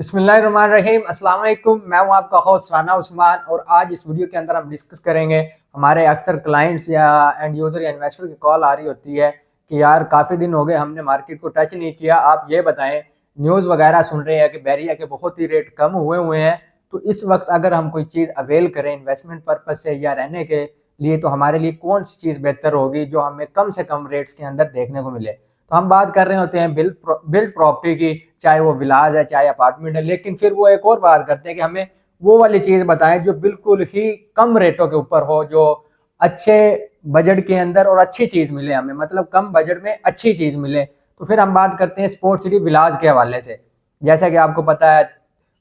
बिस्मिल्लाहिर्रहमानिर्रहीम। अस्सलाम वालेकुम। मैं हूं आपका होस्ट राना उस्मान और आज इस वीडियो के अंदर हम डिस्कस करेंगे। हमारे अक्सर क्लाइंट्स या एंड यूज़र या इन्वेस्टर की कॉल आ रही होती है कि यार काफ़ी दिन हो गए हमने मार्केट को टच नहीं किया, आप ये बताएं। न्यूज़ वगैरह सुन रहे हैं कि बैरिया के बहुत ही रेट कम हुए हुए हैं, तो इस वक्त अगर हम कोई चीज़ अवेल करें इन्वेस्टमेंट पर्पज से या रहने के लिए, तो हमारे लिए कौन सी चीज़ बेहतर होगी जो हमें कम से कम रेट्स के अंदर देखने को मिले। तो हम बात कर रहे होते हैं बिल्ड प्रॉपर्टी की, चाहे वो विलाज है चाहे अपार्टमेंट है, लेकिन फिर वो एक और बात करते हैं कि हमें वो वाली चीज बताएं जो बिल्कुल ही कम रेटों के ऊपर हो, जो अच्छे बजट के अंदर और अच्छी चीज मिले हमें, मतलब कम बजट में अच्छी चीज मिले। तो फिर हम बात करते हैं स्पोर्ट सिटी विलाज के हवाले से। जैसा कि आपको पता है,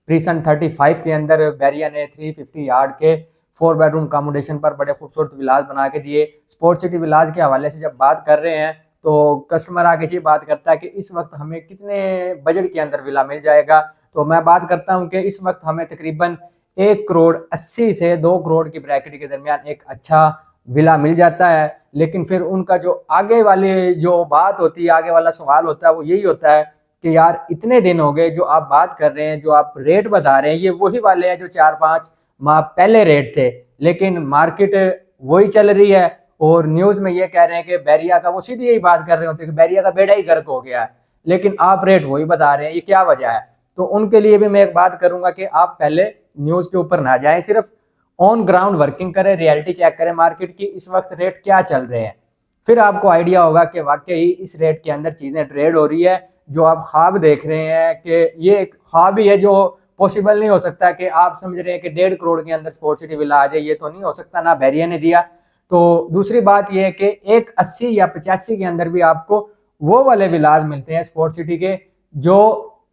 प्रीसन 35 के अंदर बैरिया ने 350 यार्ड के 4 बेडरूम अकोमोडेशन पर बड़े खूबसूरत विलाज बना के दिए। स्पोर्ट सिटी विलाज के हवाले से जब बात कर रहे हैं तो कस्टमर आगे ये बात करता है कि इस वक्त हमें कितने बजट के अंदर विला मिल जाएगा। तो मैं बात करता हूं कि इस वक्त हमें तकरीबन 1 करोड़ 80 से 2 करोड़ की ब्रैकेट के दरमियान एक अच्छा विला मिल जाता है। लेकिन फिर उनका जो आगे वाली जो बात होती है, आगे वाला सवाल होता है, वो यही होता है कि यार इतने दिन हो गए, जो आप बात कर रहे हैं, जो आप रेट बता रहे हैं, ये वही वाले हैं जो 4-5 माह पहले रेट थे, लेकिन मार्केट वही चल रही है। और न्यूज में ये कह रहे हैं कि बैरिया का, वो सीधी यही बात कर रहे होते हैं कि बैरिया का बेड़ा ही गर्क हो गया है, लेकिन आप रेट वही बता रहे हैं, ये क्या वजह है। तो उनके लिए भी मैं एक बात करूंगा कि आप पहले न्यूज के ऊपर ना जाएं, सिर्फ ऑन ग्राउंड वर्किंग करें, रियलिटी चेक करें मार्केट की इस वक्त रेट क्या चल रहे हैं। फिर आपको आइडिया होगा कि वाकई इस रेट के अंदर चीजें ट्रेड हो रही है। जो आप ख्वाब देख रहे हैं कि ये एक ख्वाब ही है जो पॉसिबल नहीं हो सकता, कि आप समझ रहे हैं कि 1.5 करोड़ के अंदर स्पोर्ट सिटी विला आ जाए, ये तो नहीं हो सकता, ना बैरिया ने दिया। तो दूसरी बात यह है कि 180 या 85 के अंदर भी आपको वो वाले विलाज मिलते हैं स्पोर्ट सिटी के, जो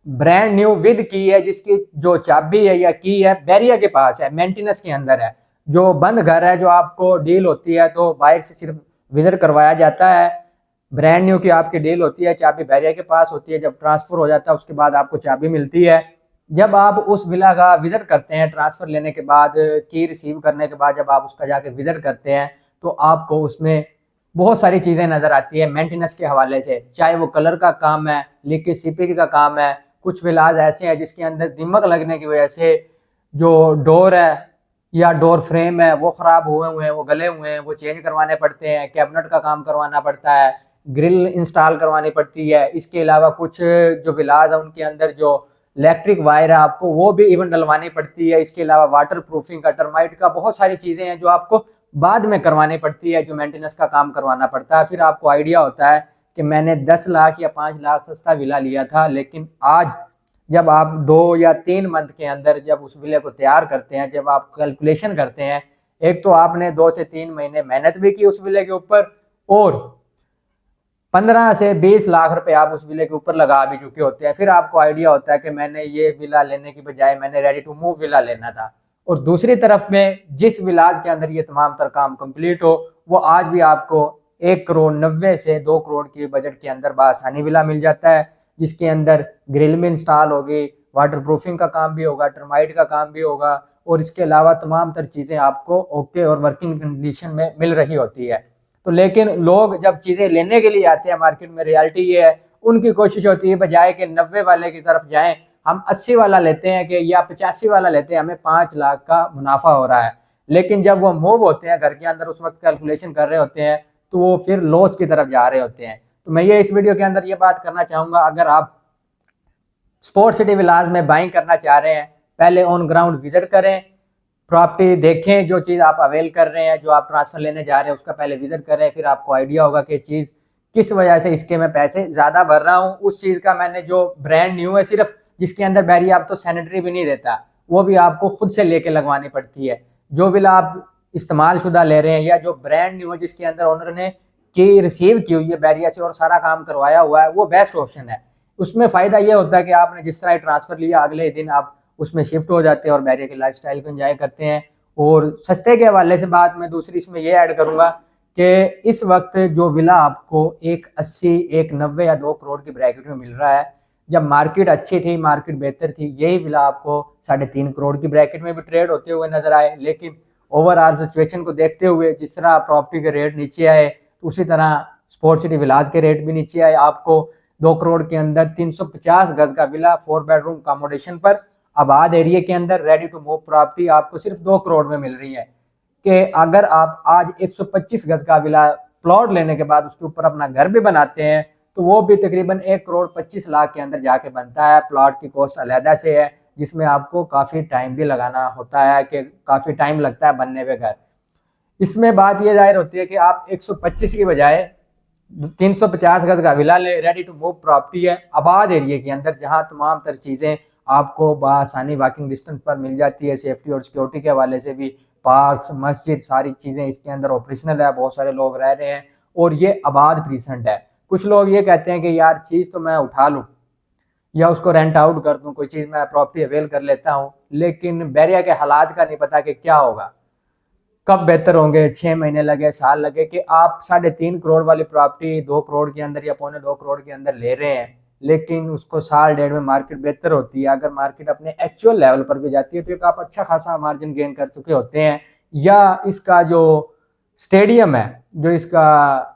ब्रांड न्यू विद की है, जिसकी जो चाबी है या की है बैरिया के पास है, मेंटेनेंस के अंदर है। जो बंद घर है, जो आपको डील होती है तो बाहर से सिर्फ विजिट करवाया जाता है। ब्रांड न्यू की आपकी डील होती है, चाबी बैरिया के पास होती है। जब ट्रांसफर हो जाता है उसके बाद आपको चाबी मिलती है। जब आप उस विला का विजिट करते हैं, ट्रांसफर लेने के बाद, की रिसीव करने के बाद, जब आप उसका जाके विजिट करते हैं, तो आपको उसमें बहुत सारी चीज़ें नज़र आती है मेंटेनेंस के हवाले से, चाहे वो कलर का काम है, लीकेज सीपेज का काम है। कुछ विलाज ऐसे हैं जिसके अंदर दीमक लगने की वजह से जो डोर है या डोर फ्रेम है वो ख़राब हुए हुए हैं, वो गले हुए हैं, वो चेंज करवाने पड़ते हैं। कैबिनेट का काम करवाना पड़ता है, ग्रिल इंस्टॉल करवानी पड़ती है। इसके अलावा कुछ जो विलाज है उनके अंदर जो इलेक्ट्रिक वायर है आपको वो भी इवन डलवानी पड़ती है। इसके अलावा वाटर प्रूफिंग का, टर्माइट का, बहुत सारी चीज़ें हैं जो आपको बाद में करवानी पड़ती है, जो मेंटेनेंस का काम करवाना पड़ता है। फिर आपको आइडिया होता है कि मैंने 10 लाख या 5 लाख सस्ता विला लिया था, लेकिन आज जब आप 2 या 3 मंथ के अंदर जब उस विले को तैयार करते हैं, जब आप कैलकुलेशन करते हैं, एक तो आपने 2 से 3 महीने मेहनत भी की उस विले के ऊपर, और 15 से 20 लाख रुपए आप उस विले के ऊपर लगा भी चुके होते हैं। फिर आपको आइडिया होता है कि मैंने ये विला लेने की बजाय मैंने रेडी टू मूव विला लेना था। और दूसरी तरफ में जिस विलाज के अंदर ये तमाम तर काम कंप्लीट हो, वो आज भी आपको 1 करोड़ 90 से 2 करोड़ के बजट के अंदर बआसानी विला मिल जाता है, जिसके अंदर ग्रिल में इंस्टॉल होगी, वाटर प्रूफिंग का काम भी होगा, टर्माइट का काम भी होगा, और इसके अलावा तमाम तर चीज़ें आपको ओके और वर्किंग कंडीशन में मिल रही होती है। तो लेकिन लोग जब चीज़ें लेने के लिए आते हैं मार्केट में, रियलिटी ये है, उनकी कोशिश होती है बजाय कि 90 वाले की तरफ जाएं, हम 80 वाला लेते हैं कि या 85 वाला लेते हैं, हमें 5 लाख का मुनाफा हो रहा है। लेकिन जब वो मूव होते हैं घर के अंदर, उस वक्त कैलकुलेशन कर रहे होते हैं, तो वो फिर लॉस की तरफ जा रहे होते हैं। तो मैं ये इस वीडियो के अंदर ये बात करना चाहूँगा, अगर आप स्पोर्ट सिटी विलाज में बाइंग करना चाह रहे हैं, पहले ऑन ग्राउंड विजिट करें, प्रॉपर्टी देखें, जो चीज़ आप अवेल कर रहे हैं, जो आप ट्रांसफर लेने जा रहे हैं, उसका पहले विजिट करें। फिर आपको आइडिया होगा कि चीज़ किस वजह से इसके मैं पैसे ज़्यादा भर रहा हूँ। उस चीज़ का मैंने जो ब्रांड न्यू है, सिर्फ जिसके अंदर बैरिया आप तो सैनिटरी भी नहीं देता, वो भी आपको खुद से लेके लगवानी पड़ती है। जो बिल आप इस्तेमाल शुदा ले रहे हैं या जो ब्रांड न्यू है, जिसके अंदर ओनर ने की रिसीव की हुई है बैरिया से और सारा काम करवाया हुआ है, वो बेस्ट ऑप्शन है। उसमें फ़ायदा ये होता है कि आपने जिस तरह ट्रांसफ़र लिया, अगले दिन आप उसमें शिफ्ट हो जाते हैं और बैरिया के लाइफस्टाइल को एंजॉय करते हैं। और सस्ते के हवाले से बात मैं दूसरी इसमें ये ऐड करूंगा कि इस वक्त जो विला आपको 180, 190 या 2 करोड़ की ब्रैकेट में मिल रहा है, जब मार्केट अच्छी थी, मार्केट बेहतर थी, यही विला आपको 3.5 करोड़ की ब्रैकेट में भी ट्रेड होते हुए नजर आए। लेकिन ओवरऑल सिचुएशन को देखते हुए जिस तरह प्रॉपर्टी के रेट नीचे आए, उसी तरह स्पोर्ट सिटी विलाज के रेट भी नीचे आए। आपको 2 करोड़ के अंदर 350 गज का विला 4 बेडरूम अकोमोडेशन पर आबाद एरिया के अंदर रेडी टू मूव प्रॉपर्टी आपको सिर्फ 2 करोड़ में मिल रही है। कि अगर आप आज 125 गज का विला प्लॉट लेने के बाद उसके ऊपर अपना घर भी बनाते हैं तो वो भी तकरीबन 1 करोड़ 25 लाख के अंदर जाके बनता है। प्लॉट की कॉस्ट अलहदा से है, जिसमें आपको काफ़ी टाइम भी लगाना होता है, कि काफ़ी टाइम लगता है बनने पे घर। इसमें बात ये जाहिर होती है कि आप 125 की बजाय 350 गज का विला ले, रेडी टू मूव प्रॉपर्टी है, आबाद एरिया के अंदर, जहां तमाम तर चीज़ें आपको बआसानी वॉकिंग डिस्टेंस पर मिल जाती है। सेफ्टी और सिक्योरिटी के हवाले से भी पार्क, मस्जिद, सारी चीज़ें इसके अंदर ऑपरेशनल है, बहुत सारे लोग रह रहे हैं और ये आबाद प्रीसेंट है। कुछ लोग ये कहते हैं कि यार चीज़ तो मैं उठा लूँ या उसको रेंट आउट कर दूँ, कोई चीज़ मैं प्रॉपर्टी अवेल कर लेता हूँ, लेकिन बैरिया के हालात का नहीं पता कि क्या होगा, कब बेहतर होंगे, 6 महीने लगे, साल लगे। कि आप 3.5 करोड़ वाली प्रॉपर्टी 2 करोड़ के अंदर या 2.25 करोड़ के अंदर ले रहे हैं, लेकिन उसको साल डेढ़ में मार्केट बेहतर होती है। अगर मार्केट अपने एक्चुअल लेवल पर भी जाती है तो एक आप अच्छा खासा मार्जिन गेन कर चुके होते हैं। या इसका जो स्टेडियम है, जो इसका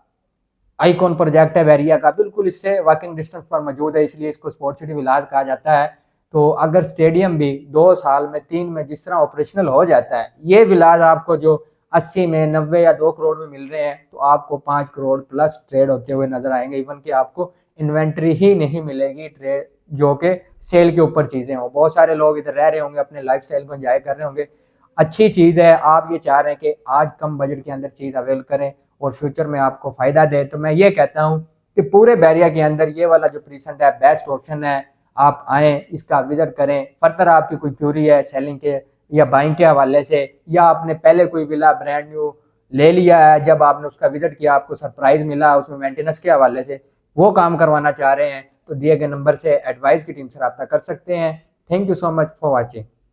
आइकॉन प्रोजेक्ट है बैरिया का, बिल्कुल इससे वॉकिंग डिस्टेंस पर मौजूद है, इसलिए इसको स्पोर्ट सिटी विलाज कहा जाता है। तो अगर स्टेडियम भी 2 साल में 3 में जिस तरह ऑपरेशनल हो जाता है, ये विलाज आपको जो 80 में 90 या 2 करोड़ में मिल रहे हैं, तो आपको 5 करोड़ प्लस ट्रेड होते हुए नजर आएंगे। इवन कि आपको इन्वेंट्री ही नहीं मिलेगी ट्रेड जो कि सेल के ऊपर चीज़ें हों। बहुत सारे लोग इधर रह रहे होंगे, अपने लाइफ स्टाइल को एंजॉय कर रहे होंगे, अच्छी चीज़ है। आप ये चाह रहे हैं कि आज कम बजट के अंदर चीज़ अवेल करें और फ्यूचर में आपको फ़ायदा दे, तो मैं ये कहता हूँ कि पूरे बैरिया के अंदर ये वाला जो प्रीसेंट है बेस्ट ऑप्शन है। आप आएँ, इसका विजिट करें। फर्दर आपकी कोई क्यूरी है सेलिंग के या बाइंग के हवाले से, या आपने पहले कोई विला ब्रांड न्यू ले लिया है, जब आपने उसका विजिट किया आपको सरप्राइज मिला उसमें मेंटेनेंस के हवाले से, वो काम करवाना चाह रहे हैं, तो दिए गए नंबर से एडवाइस की टीम से रब्ता कर सकते हैं। Thank you so much for watching.